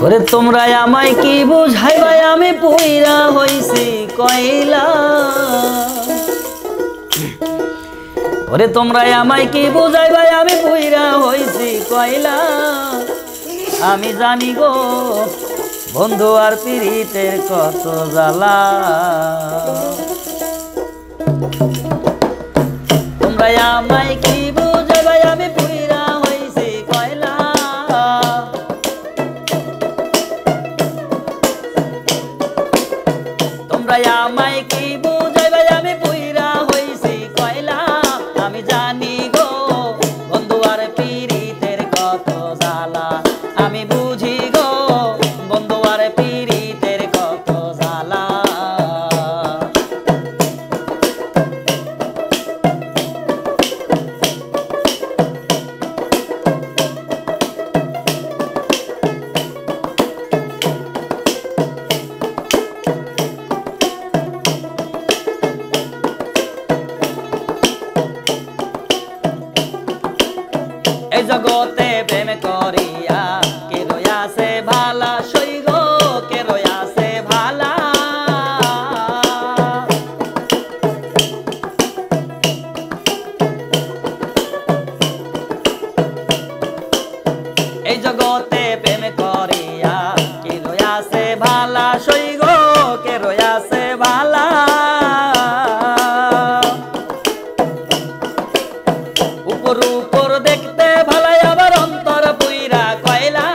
ওরে তোমরা আমায় কি বুঝাইবা আমি পুইরা হইছি কয়লা। ওরে তোমরা আমায় কি বুঝাইবা আমি পুইরা হইছি কয়লা। আমি জানি গো বন্ধু আর পীড়িতের কত জ্বালা। তোমরা আমায় কি বুঝাইবা আমি পুইরা হইছি কয়লা। তোমরা আমায় কি বুঝাইবা আমি পুইরা হইছি কয়লা। আমি জানি গো বন্ধু আর পীড়িতের কত জ্বালা। আমি বুঝি গো বন্ধু আর পীড়িতের কত জ্বালা। এই জগতে প্রেম করিয়া কে রয়াছে ভালা সইগ কে রয়াছে ভালা। এই জগতে প্রেম করিয়া কে রয়াছে ভালা সইগ কে রয়াছে ভালা। উপর উপর দেখতে ভালাই আবার অন্তর পুইরা কয়লা।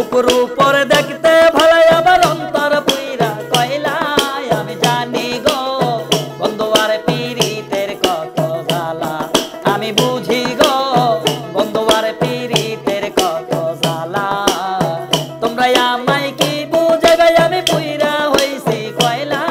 উপর উপর দেখতে ভালাই আবার অন্তর পুইরা কয়লা। আমি জানি গো বন্ধু আর পীড়িতের কত জ্বালা। আমি বুঝি গো বন্ধু আর পীড়িতের কত জ্বালা। তোমরা আমায় কি বুঝাইবা আমি পুইরা হইছি কয়লা।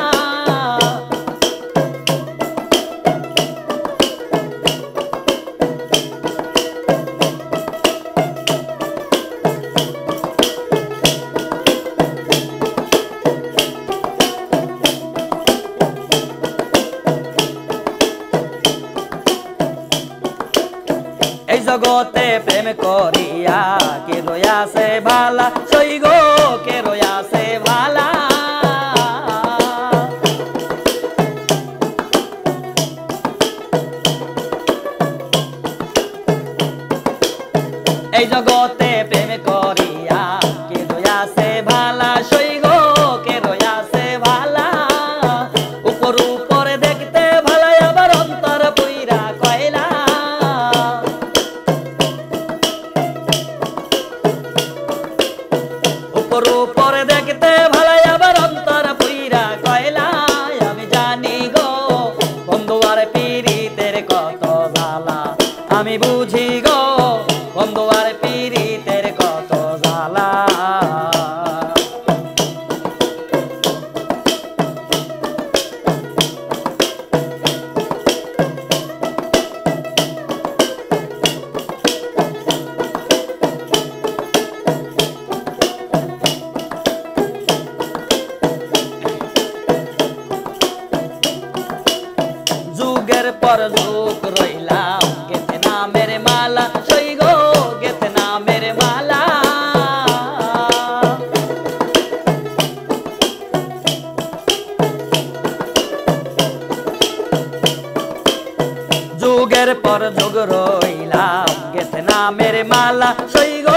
এই জগতে প্রেম করিয়া কে রয়াছে ভালা সইগ কে রয়াছে ভালা। এই জগতে প্রেম করিয়া কে রয়াছে ভালা সইগ কে রয়াছে ভালা। উপর উপর দেখতে ভালাই আবার অন্তর পুইরা কয়লা। উপর উপর দেখতে ভালাই আবার অন্তর পুইরা কয়লা। আমি জানি গো বন্ধু আর পীড়িতের কত জ্বালা। আমি বুঝি গো বন্ধু আর পীড়িতের কত জ্বালা। যুগের পর যুগ রইলাম গেথে নামের মালা সইগ গেথে নামের মালা। যুগের পর যুগ রইলাম গেথে নামের মালা সইগ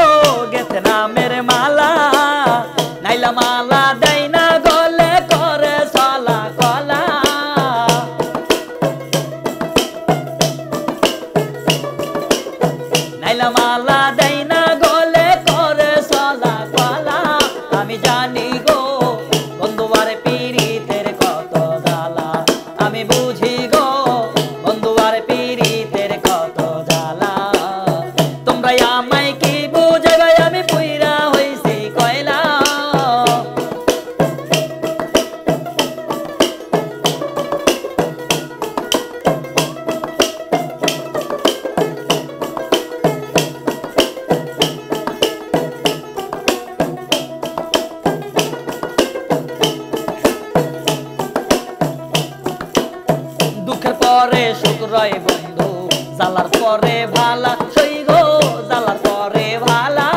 গেথে নামের মালা। নাইলা মালা দেয় না গলে করে চলা কলা। নাইলা মালা দেয় না গলে করে চলা কলা। আমি জানি গো বন্ধু আর পীড়িতের কত জ্বালা। আমি বুঝি গো বন্ধু আর পীড়িতের কত জ্বালা। তোমরা আমায় কি বুঝাইবা আমি পুইরা হইছি কয়লা। পরে সুখ রয় বন্ধু জ্বালার পরে ভালা সই গো জ্বালার পরে ভালা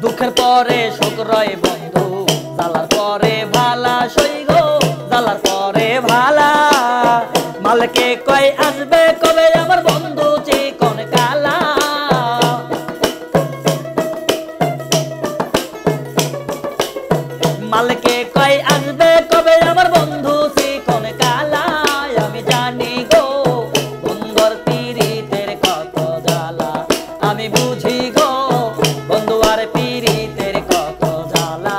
দুঃখের পরে সুখ রয় বন্ধু জ্বালার পরে ভালা সই গো জ্বালার পরে ভালা মালকে কয় আসবে কবে আমার বন্ধু চিকন কালা মালকে কয় আসবে কবে আমার বন্ধু চিকন কালা আমি জানি গো বন্ধুর পীড়িতের কত জ্বালা আমি বুঝি গো বন্ধু আর পীড়িতের কত জ্বালা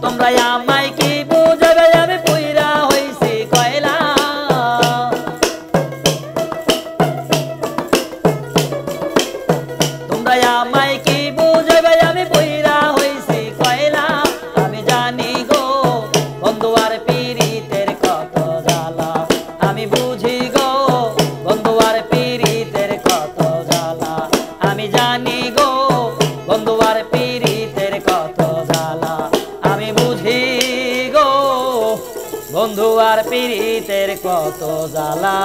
তোমরা আমায় কি বুঝাবে আমি পুইরা হইছি কয়লা তোমরা আমায় কি বুঝাবে আমি পুইরা হইছি কয়লা আমি জানি গো বন্ধু আর পীড়িতের কত জ্বালা আমি বুঝি গো বন্ধু আর পীড়িতের কত জ্বালা আমি জানি গো বন্ধু আর পীড়িতের কত জ্বালা আমি বুঝি গো বন্ধু আর পীড়িতের কত জ্বালা।